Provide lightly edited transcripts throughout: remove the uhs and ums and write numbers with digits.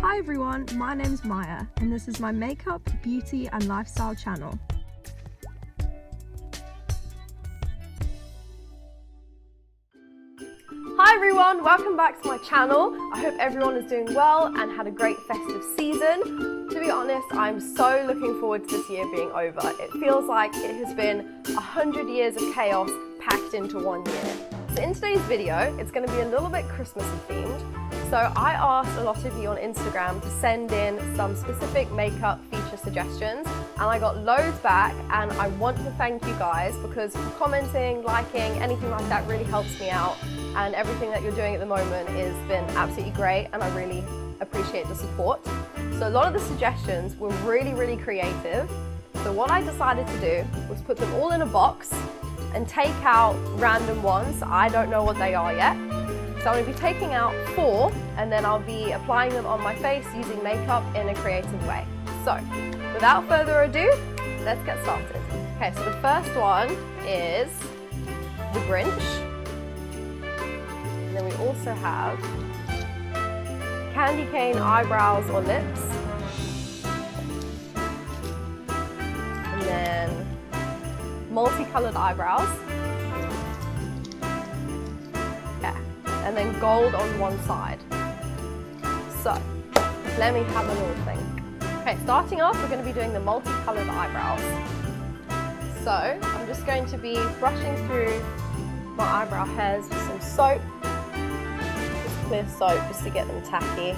Hi everyone, my name's Maya and this is my makeup, beauty and lifestyle channel. Hi everyone, welcome back to my channel. I hope everyone is doing well and had a great festive season. To be honest, I'm so looking forward to this year being over. It feels like it has been 100 years of chaos packed into 1 year. So in today's video, it's going to be a little bit Christmassy themed. So I asked a lot of you on Instagram to send in some specific makeup feature suggestions and I got loads back, and I want to thank you guys because commenting, liking, anything like that really helps me out, and everything that you're doing at the moment has been absolutely great and I really appreciate the support. So a lot of the suggestions were really creative. So what I decided to do was put them all in a box and take out random ones. I don't know what they are yet. So I'm going to be taking out 4 and then I'll be applying them on my face using makeup in a creative way. So without further ado, let's get started. Okay, so the first one is the Grinch. And then we also have candy cane eyebrows or lips. And then multicolored eyebrows. And then gold on one side. So let me have a little think. Okay, starting off, we're going to be doing the multicolored eyebrows. So I'm just going to be brushing through my eyebrow hairs with some soap, just clear soap just to get them tacky.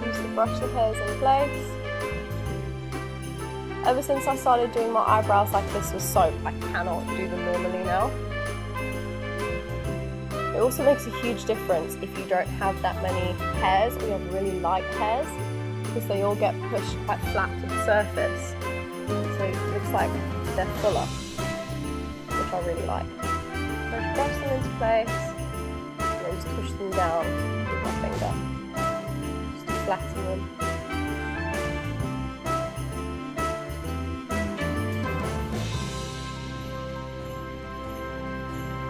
Use to brush the hairs in place. Ever since I started doing my eyebrows like this with soap, I cannot do them normally now. It also makes a huge difference if you don't have that many hairs or you have really light hairs, because they all get pushed quite flat to the surface. So it looks like they're fuller, which I really like. So I brush them into place and then just push them down with my finger, just to flatten them.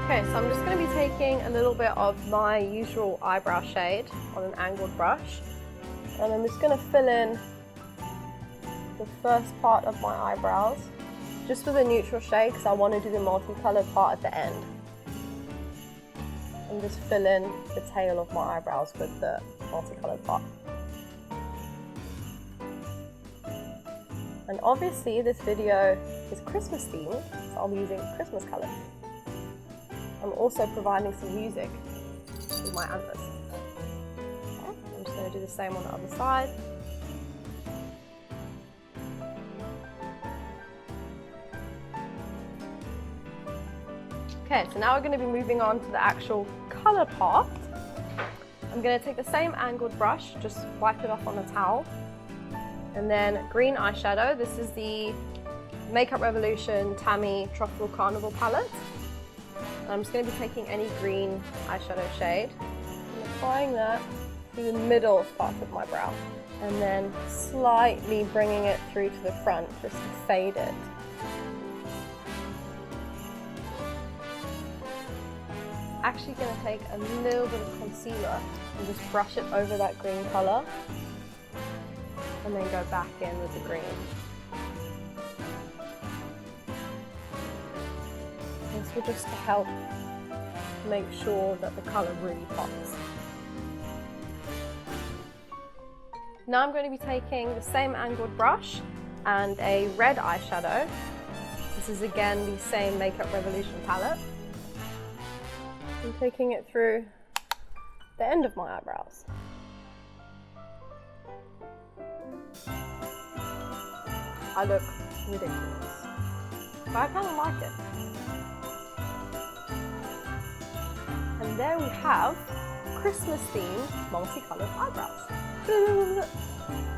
Okay, so I'm just going to be taking a little bit of my usual eyebrow shade on an angled brush, and I'm just going to fill in the first part of my eyebrows just with a neutral shade because I want to do the multicolored part at the end. And just fill in the tail of my eyebrows with the multicolored part. And obviously this video is Christmas themed, so I'll be using Christmas colours. I'm also providing some music with my antlers. Okay, I'm just going to do the same on the other side. Okay, so now we're going to be moving on to the actual colour part. I'm going to take the same angled brush, just wipe it off on a towel. And then green eyeshadow. This is the Makeup Revolution Tammy Truffle Carnival palette. I'm just going to be taking any green eyeshadow shade and applying that to the middle part of my brow, and then slightly bringing it through to the front just to fade it. Actually going to take a little bit of concealer and just brush it over that green colour and then go back in with the green. This will just help make sure that the colour really pops. Now I'm going to be taking the same angled brush and a red eyeshadow. This is again the same Makeup Revolution palette. I'm taking it through the end of my eyebrows. I look ridiculous, but I kind of like it. And there we have Christmas-themed multicolored eyebrows.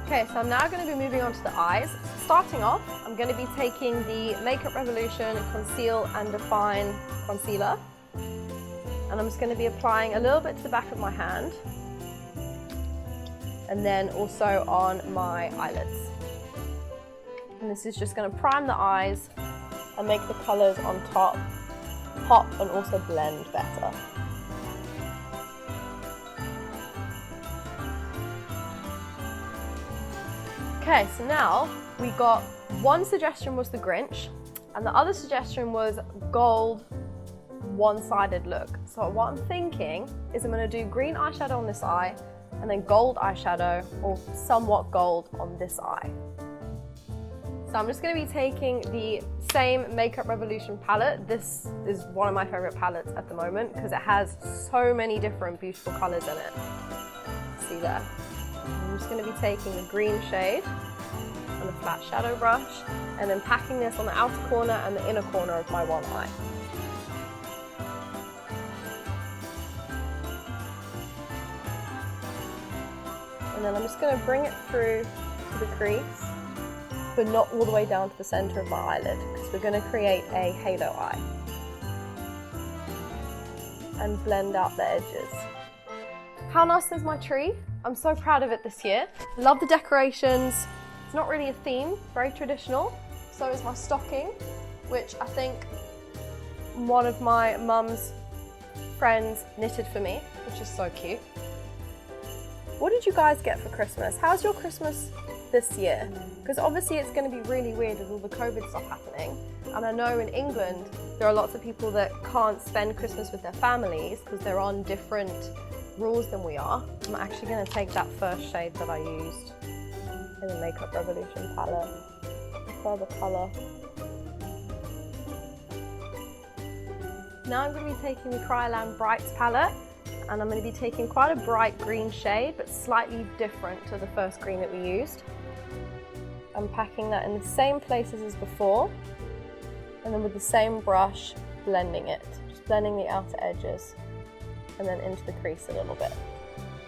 Okay, so I'm now going to be moving on to the eyes. Starting off, I'm going to be taking the Makeup Revolution Conceal and Define Concealer. And I'm just going to be applying a little bit to the back of my hand. And then also on my eyelids. And this is just going to prime the eyes and make the colours on top pop and also blend better. Okay, so now we got one suggestion was the Grinch, and the other suggestion was gold one-sided look. So what I'm thinking is I'm going to do green eyeshadow on this eye and then gold eyeshadow or somewhat gold on this eye. So I'm just going to be taking the same Makeup Revolution palette. This is one of my favorite palettes at the moment because it has so many different beautiful colors in it. See there? I'm just going to be taking the green shade on a flat shadow brush and then packing this on the outer corner and the inner corner of my one eye. And then I'm just going to bring it through to the crease, but not all the way down to the center of my eyelid because we're going to create a halo eye. And blend out the edges. How nice is my tree? I'm so proud of it this year. Love the decorations. It's not really a theme, very traditional. So is my stocking, which I think one of my mum's friends knitted for me, which is so cute. What did you guys get for Christmas? How's your Christmas this year? Because obviously it's going to be really weird with all the COVID stuff happening. And I know in England, there are lots of people that can't spend Christmas with their families because they're on different rules than we are. I'm actually going to take that first shade that I used in the Makeup Revolution palette, further colour. Now I'm going to be taking the Kryolan Brights palette and I'm going to be taking quite a bright green shade but slightly different to the first green that we used. I'm packing that in the same places as before and then with the same brush blending it, just blending the outer edges and then into the crease a little bit.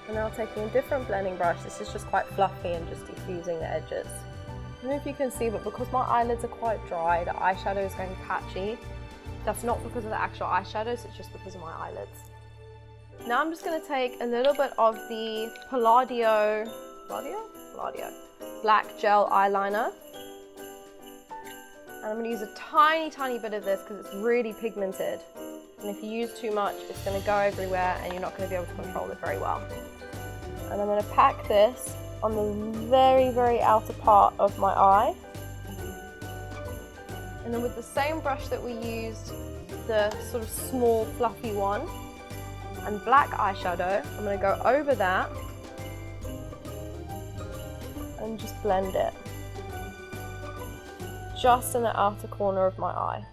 And now taking a different blending brush, this is just quite fluffy and just diffusing the edges. I don't know if you can see, but because my eyelids are quite dry, the eyeshadow is going patchy. That's not because of the actual eyeshadows, it's just because of my eyelids. Now I'm just going to take a little bit of the Palladio black gel eyeliner. And I'm going to use a tiny bit of this because it's really pigmented. And if you use too much, it's going to go everywhere and you're not going to be able to control it very well. And I'm going to pack this on the very outer part of my eye. And then with the same brush that we used, the sort of small fluffy one, and black eyeshadow, I'm going to go over that and just blend it. Just in the outer corner of my eye.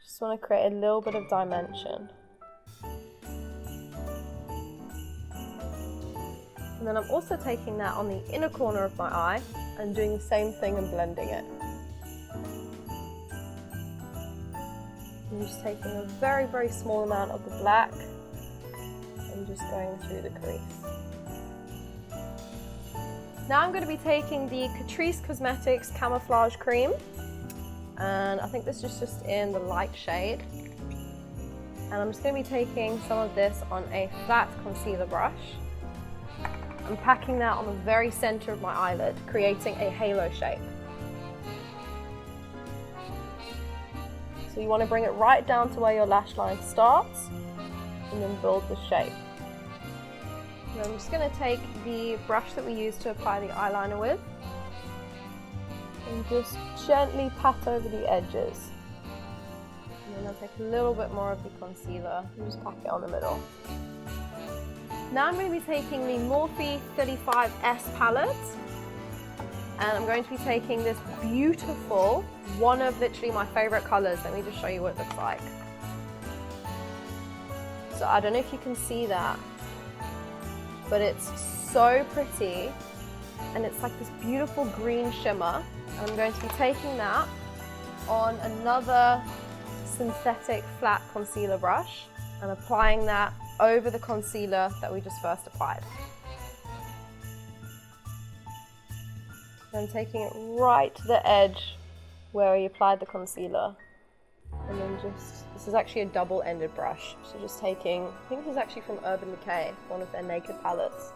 Just want to create a little bit of dimension. And then I'm also taking that on the inner corner of my eye and doing the same thing and blending it. I'm just taking a very small amount of the black and just going through the crease. Now I'm going to be taking the Catrice Cosmetics Camouflage Cream. And I think this is just in the light shade. And I'm just going to be taking some of this on a flat concealer brush. I'm packing that on the very center of my eyelid, creating a halo shape. So you want to bring it right down to where your lash line starts and then build the shape. And I'm just going to take the brush that we used to apply the eyeliner with and just gently pat over the edges. And then I'll take a little bit more of the concealer and just pack it on the middle. Now I'm going to be taking the Morphe 35S palette and I'm going to be taking this beautiful, one of literally my favorite colors. Let me just show you what it looks like. So I don't know if you can see that, but it's so pretty and it's like this beautiful green shimmer. And I'm going to be taking that on another synthetic flat concealer brush and applying that over the concealer that we just first applied. I'm taking it right to the edge where we applied the concealer. And then this is actually a double-ended brush. So just taking, I think this is actually from Urban Decay, one of their Naked palettes.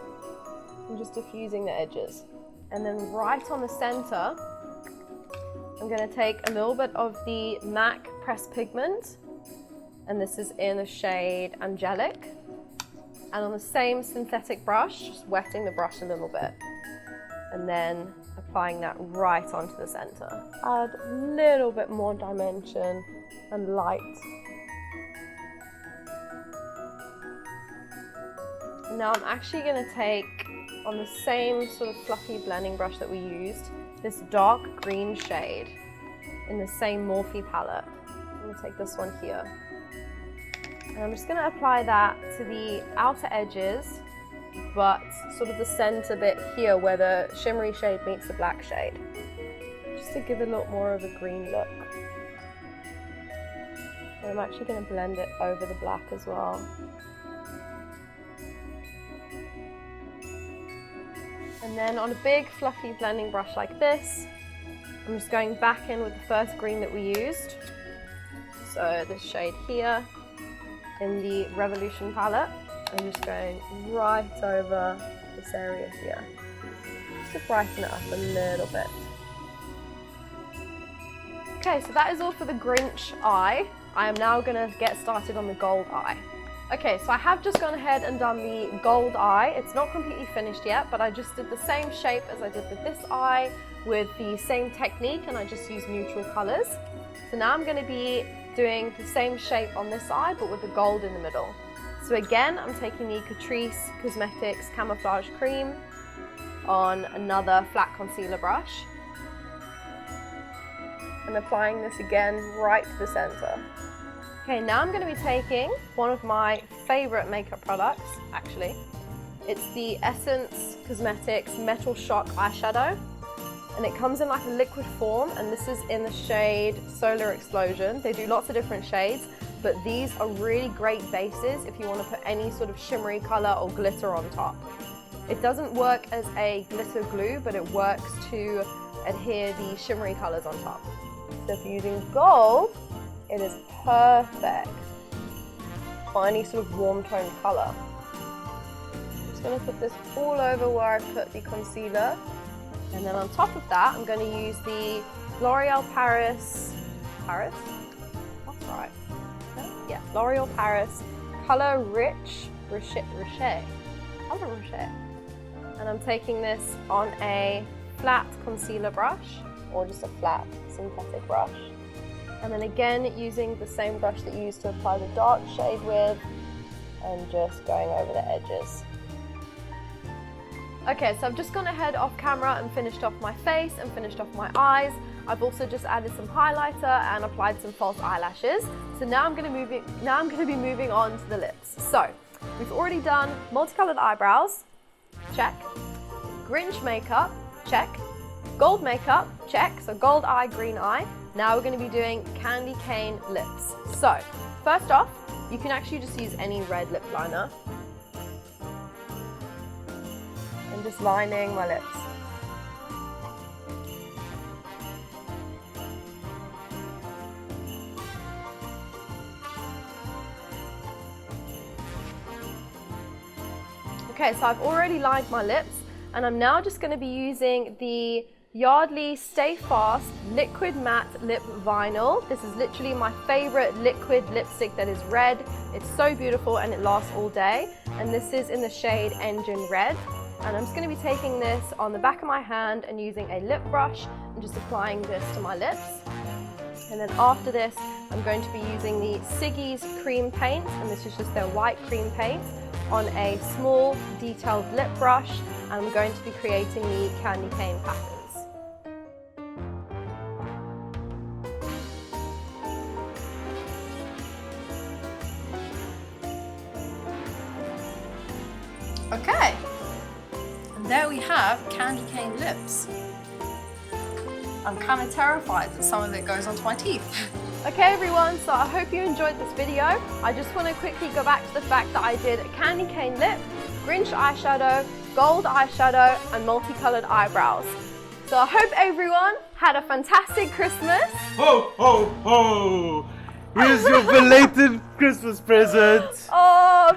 I'm just diffusing the edges. And then right on the center, I'm going to take a little bit of the MAC Pressed Pigment. And this is in the shade Angelic. And on the same synthetic brush, just wetting the brush a little bit. and then applying that right onto the center. Add a little bit more dimension and light. Now I'm actually going to take, on the same sort of fluffy blending brush that we used, this dark green shade in the same Morphe palette. I'm going to take this one here. And I'm just going to apply that to the outer edges, but sort of the center bit here where the shimmery shade meets the black shade, just to give it a lot more of a green look. And I'm actually going to blend it over the black as well. And then on a big fluffy blending brush like this, I'm just going back in with the first green that we used. So this shade here in the Revolution palette. I'm just going right over this area here, just to brighten it up a little bit. Okay, so that is all for the Grinch eye. I am now going to get started on the gold eye. Okay, so I have just gone ahead and done the gold eye. It's not completely finished yet, but I just did the same shape as I did with this eye with the same technique, and I just used neutral colors. So now I'm going to be doing the same shape on this eye, but with the gold in the middle. So again, I'm taking the Catrice Cosmetics Camouflage Cream on another flat concealer brush. I'm applying this again right to the center. Okay, now I'm going to be taking one of my favorite makeup products, actually. It's the Essence Cosmetics Metal Shock Eyeshadow. And it comes in like a liquid form, and this is in the shade Solar Explosion. They do lots of different shades, but these are really great bases if you want to put any sort of shimmery color or glitter on top. It doesn't work as a glitter glue, but it works to adhere the shimmery colors on top. So if you're using gold, it is perfect for any sort of warm toned color. I'm just going to put this all over where I put the concealer. And then on top of that, I'm going to use the L'Oreal Paris? That's right. Yeah, L'Oreal Paris Color Rich Rocher. And I'm taking this on a flat concealer brush, or just a flat synthetic brush. And then again, using the same brush that you used to apply the dark shade with, and just going over the edges. Okay, so I've just gone ahead off camera and finished off my face and finished off my eyes. I've also just added some highlighter and applied some false eyelashes. So now I'm going to be moving on to the lips. So we've already done multicolored eyebrows, check. Grinch makeup, check. Gold makeup, check. So gold eye, green eye. Now we're going to be doing candy cane lips. So first off, you can actually just use any red lip liner. I'm just lining my lips. Okay, so I've already lined my lips, and I'm now just going to be using the Yardley Stay Fast Liquid Matte Lip Vinyl. This is literally my favorite liquid lipstick that is red. It's so beautiful and it lasts all day. And this is in the shade Engine Red. And I'm just going to be taking this on the back of my hand and using a lip brush and just applying this to my lips. And then after this, I'm going to be using the Siggy's Cream Paint, and this is just their white cream paint, on a small detailed lip brush, and I'm going to be creating the candy cane patterns. Okay, and there we have candy cane lips. I'm kind of terrified that some of it goes onto my teeth. Okay everyone, so I hope you enjoyed this video. I just want to quickly go back to the fact that I did a candy cane lip, Grinch eyeshadow, gold eyeshadow, and multicolored eyebrows. So I hope everyone had a fantastic Christmas. Ho, ho, ho! Here's your belated Christmas present. Oh,